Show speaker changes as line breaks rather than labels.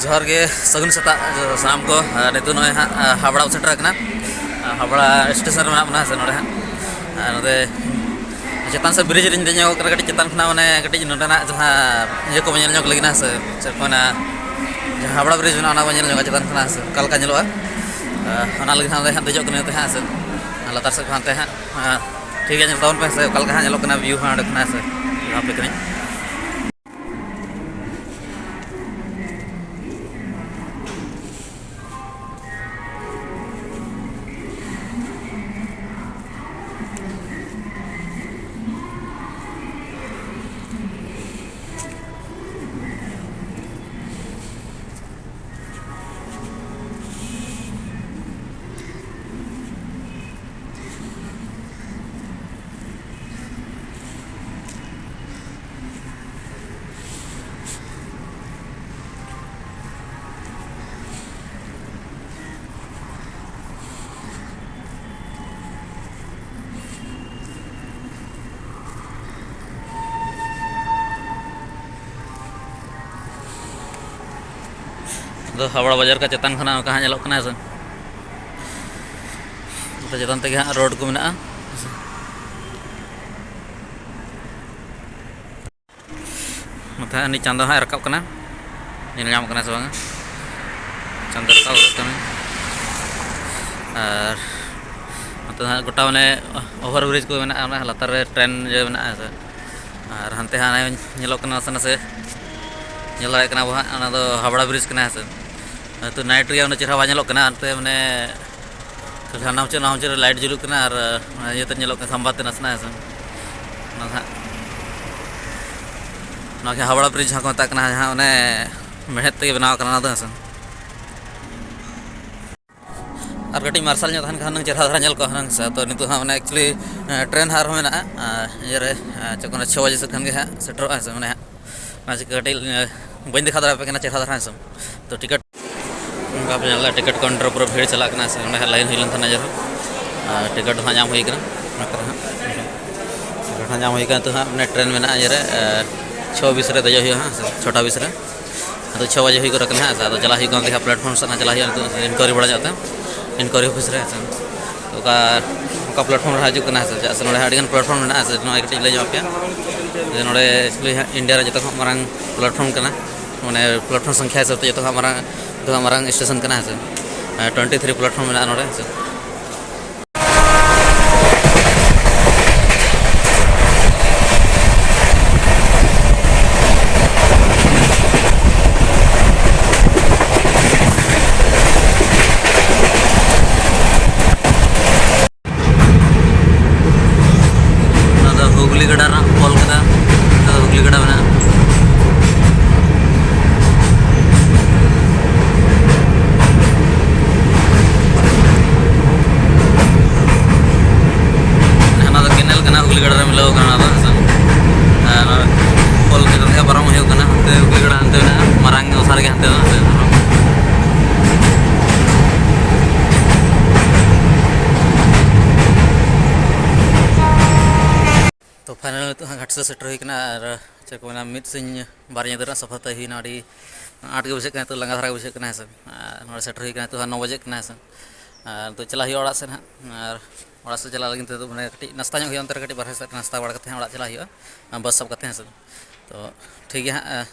जोहर गे सगुन सेता साम को नितु नय हाबड़ा सेटर कना हाबड़ा स्टेशन में मेना से नोडे नोडे चेतान से ब्रिज रिंग देញकर कटी चेतान खना माने कटी नोडना जहां ये को नेल ñok लगिना से चेपना हाबड़ा ब्रिज में ना नेल ñok चेतान खना से कल का ñeloa ona lagi hande hande jok kena te से latar से hante ठीक है ñel taun पे से कल का ñelok kena view ha kena से यहाँ पे करें हावड़ा बाजार का चेतान खाना कहाँ ñelok kena से चेतान ते रोड को मेना मथा नि चांदा हाँ रकाब कना ñel ñam kena से बांगा चांदा रकाब कना और मतलब गोटा माने ओवर ब्रिज को मेना लातार रे ट्रेन जो मेना से और हंते हाँ ñelok kena से ñel दाड़े कना बहा अना दो हावड़ा ब्रिज कना से तो नाइट रे चेहरा बा ñelok kena अंते माने खाना चे लाइट जुलुक कना और ये तो ñelok खंबा ते नसना है ना के हावड़ा ब्रिज हाँ को मता कना जहाँ ओने मेहनत ते बनाव कना दो हसन और कटी मार्शल ño तहन खान चेहरा धरा ñel को हन से तो नितु हाँ माने एक्चुअली ट्रेन हार मेना ये रे चकोना 6 बजे से खान के सेटर है माने आज कटी बन देखा दरा पे कना चेहरा धरा है तो टिकट टिकट काउंटर पूरा भीड़ चला से लाइन हुई था नजर टिकट हाँ नाम हुई टिकट हाँ नाम हुई तो हाँ ट्रेन में ये 6:20 रे दजो हाँ 6:20 रे तो 6 बजे हुई रखना है तो चला हुई प्लेटफॉर्म से चला इनक्वायरी बड़ा जाता है इनक्वायरी ऑफिस रे तो का प्लेटफॉर्म हजना से अड़गन प्लेटफॉर्म में कटी ले जापे नोड़े एक्चुअली इंडिया जो मांग प्लेटफॉर्म मैंने प्लेटफॉर्म संख्या हिसाब से जो मांग स्टेशन करना है 23 प्लेटफॉर्म में नोड़े हुगली गड़ा कॉल हुगली गड़ा में हुगली गड़ा मिलो कॉल पारम हुगली गड़ा हंते मारंग उसार के हंते तो फाइनल तो घाट से सेटर होना और चेक को मिद सिंह बार दर सफाते होना अभी 8 के बुझे तो लंगा धारा बुझे से सेटर होना तो 9 बजे से तो चला ओड़ा से और ओड़ा से चला लगे तो मैंने कटी नाश्ता अंतर कटी बारे से नाश्ता बड़ा चला बस सब करते हैं तो ठीक है हाँ